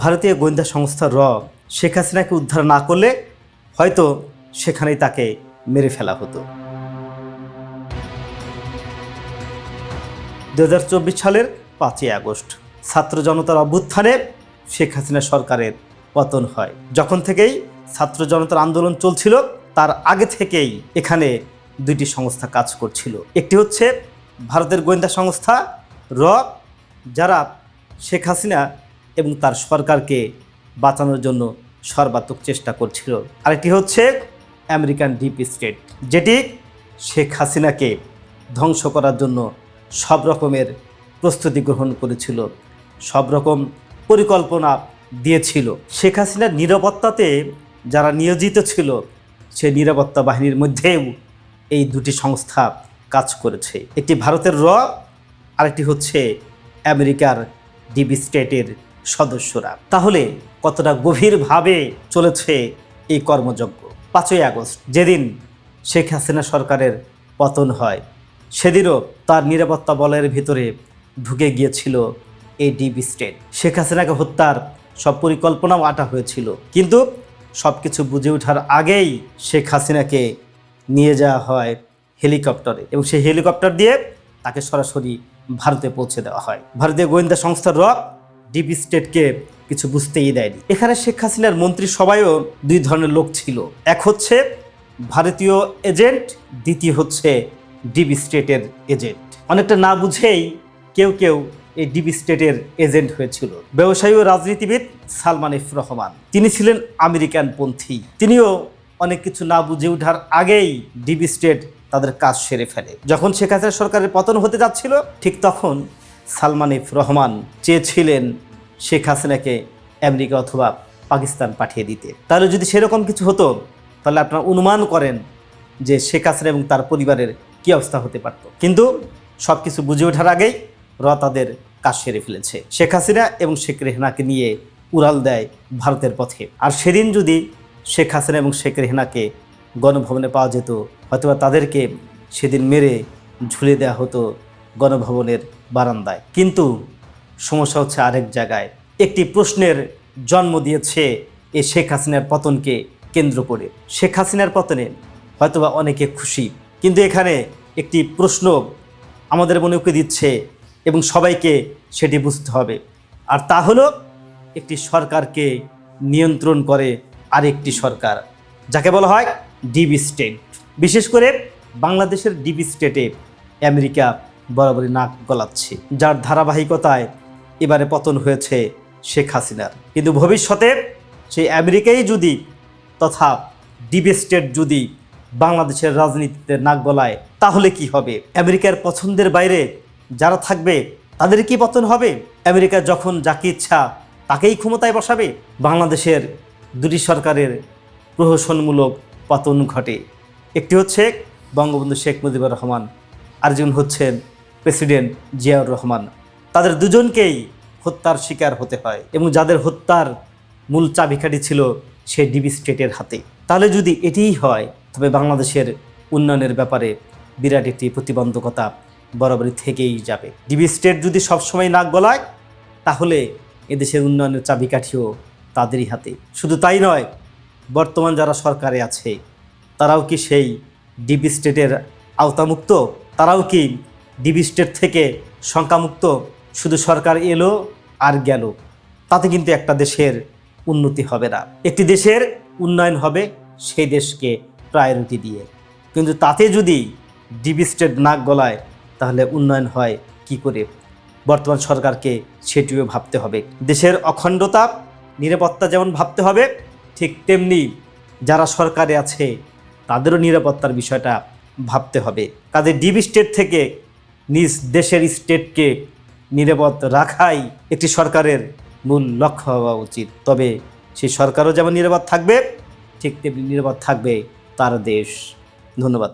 ভারতীয় গোয়েন্দা সংস্থা র শেখ হাসিনাকে উদ্ধার না করলে হয়তো সেখানেই তাকে মেরে ফেলা হতো। 2024 সালের 5ই আগস্ট ছাত্র জনতার অভ্যুত্থানে শেখ হাসিনা সরকারের পতন হয়। যখন থেকেই ছাত্র জনতার আন্দোলন চলছিল তার আগে থেকেই এখানে দুইটি সংস্থা কাজ করছিল। একটি হচ্ছে ভারতের গোয়েন্দা সংস্থা র, যারা শেখ হাসিনা এবং তার সরকারকে বাঁচানোর জন্য সর্বাত্মক চেষ্টা করছিল। আরেকটি হচ্ছে আমেরিকান ডিপ স্টেট, যেটি শেখ হাসিনাকে ধ্বংস করার জন্য সব রকমের প্রস্তুতি গ্রহণ করেছিল, সব রকম পরিকল্পনা দিয়েছিল। শেখ হাসিনার নিরাপত্তাতে যারা নিয়োজিত ছিল সে নিরাপত্তা বাহিনীর মধ্যেও এই দুটি সংস্থা কাজ করেছে। একটি ভারতের র, আরেকটি হচ্ছে আমেরিকার ডিপ স্টেটের সদস্যরা। তাহলে কতটা গভীরভাবে চলেছে এই কর্মযজ্ঞ। 5ই আগস্ট যেদিন শেখ হাসিনা সরকারের পতন হয় সেদিনও তার নিরাপত্তা বলয়ের ভিতরে ঢুকে গিয়েছিল এই ডিপ স্টেট। শেখ হাসিনাকে হত্যার সব পরিকল্পনাও আটা হয়েছিল, কিন্তু সব কিছু বুঝে ওঠার আগেই শেখ হাসিনাকে নিয়ে যাওয়া হয় হেলিকপ্টারে এবং সেই হেলিকপ্টার দিয়ে তাকে সরাসরি ভারতে পৌঁছে দেওয়া হয়। ভারতীয় গোয়েন্দা সংস্থার র ডিপ স্টেটকে কিছু বুঝতেই দেয়নি। এখানে শেখ হাসিনার মন্ত্রিসভায়ও দুই ধরনের লোক ছিল, এক হচ্ছে ভারতীয় এজেন্ট, দ্বিতীয় হচ্ছে ডিপ স্টেটের এজেন্ট। অনেকটা না বুঝেই কেউ কেউ এই ডিপ স্টেটের এজেন্ট হয়েছিল। ব্যবসায়ী ও রাজনীতিবিদ সালমান এফ রহমান, তিনি ছিলেন আমেরিকান পন্থী। তিনিও অনেক কিছু না বুঝে ওঠার আগেই ডিপ স্টেট তাদের কাজ সেরে ফেলে। যখন শেখ হাসিনা সরকারের পতন হতে যাচ্ছিল ঠিক তখন সালমান এফ রহমান চেয়েছিলেন শেখ হাসিনাকে আমেরিকা অথবা পাকিস্তান পাঠিয়ে দিতে। তাহলে যদি সেরকম কিছু হতো তাহলে আপনারা অনুমান করেন যে শেখ হাসিনা এবং তার পরিবারের কী অবস্থা হতে পারত। কিন্তু সব কিছু বুঝে ওঠার আগেই র তাদের কাজ সেরে ফেলেছে। শেখ হাসিনা এবং শেখ রেহানাকে নিয়ে উড়াল দেয় ভারতের পথে। আর সেদিন যদি শেখ হাসিনা এবং শেখ রেহানাকে গণভবনে পাওয়া যেত, হয়তোবা তাদেরকে সেদিন মেরে ঝুলে দেওয়া হতো গণভবনের বারান্দায়। কিন্তু সমস্যা হচ্ছে আরেক জায়গায়। একটি প্রশ্নের জন্ম দিয়েছে এই শেখ হাসিনার পতনকে কেন্দ্র করে। শেখ হাসিনার পতনে হয়তোবা অনেকে খুশি, কিন্তু এখানে একটি প্রশ্ন আমাদের মনে উকে দিচ্ছে এবং সবাইকে সেটি বুঝতে হবে। আর তা হলো একটি সরকারকে নিয়ন্ত্রণ করে আরেকটি সরকার, যাকে বলা হয় ডিপ স্টেট। বিশেষ করে বাংলাদেশের ডিপ স্টেটে আমেরিকা বরাবরই নাক গলাচ্ছে, যার ধারাবাহিকতায় এবারে পতন হয়েছে শেখ হাসিনার। কিন্তু ভবিষ্যতে সেই আমেরিকাই যদি তথা ডিপ স্টেট যদি বাংলাদেশের রাজনীতিতে নাক গলায় তাহলে কি হবে? আমেরিকার পছন্দের বাইরে যারা থাকবে তাদের কি পতন হবে? আমেরিকা যখন যাকে ইচ্ছা তাকেই ক্ষমতায় বসাবে? বাংলাদেশের দুটি সরকারের প্রহসনমূলক পতন ঘটে। একটি হচ্ছে বঙ্গবন্ধু শেখ মুজিবুর রহমান, আরেকজন হচ্ছেন প্রেসিডেন্ট জিয়াউর রহমান। তাদের দুজনকেই হত্যার শিকার হতে হয় এবং যাদের হত্যার মূল চাবিকাঠি ছিল সেই ডিপ স্টেটের হাতে। তাহলে যদি এটিই হয় তবে বাংলাদেশের উন্নয়নের ব্যাপারে বিরাট একটি প্রতিবন্ধকতা বরাবরই থেকেই যাবে। ডিপ স্টেট যদি সবসময় নাক গলায় তাহলে এদেশের উন্নয়নের চাবিকাঠিও তাদেরই হাতে। শুধু তাই নয়, বর্তমান যারা সরকারে আছে তারাও কি সেই ডিপ স্টেটের আওতামুক্ত? তারাও কি ডিপ স্টেট থেকে শঙ্কামুক্ত? শুধু সরকার এলো আর গেল, তাতে কিন্তু একটা দেশের উন্নতি হবে না। একটি দেশের উন্নয়ন হবে সেই দেশকে প্রায়োরিটি দিয়ে, কিন্তু তাতে যদি ডিপ স্টেট নাক গলায় তাহলে উন্নয়ন হয় কি করে? বর্তমান সরকারকে সেটিও ভাবতে হবে। দেশের অখণ্ডতা নিরাপত্তা যেমন ভাবতে হবে, ঠিক তেমনি যারা সরকারে আছে তাদেরও নিরাপত্তার বিষয়টা ভাবতে হবে। কাজে ডিপ স্টেট থেকে নিজ দেশের স্টেটকে নিরাপদ রাখাই একটি সরকারের মূল লক্ষ্য হওয়া উচিত। তবে সেই সরকারও যেমন নিরাপদ থাকবে ঠিক তেমনি নিরাপদ থাকবে তার দেশ। ধন্যবাদ।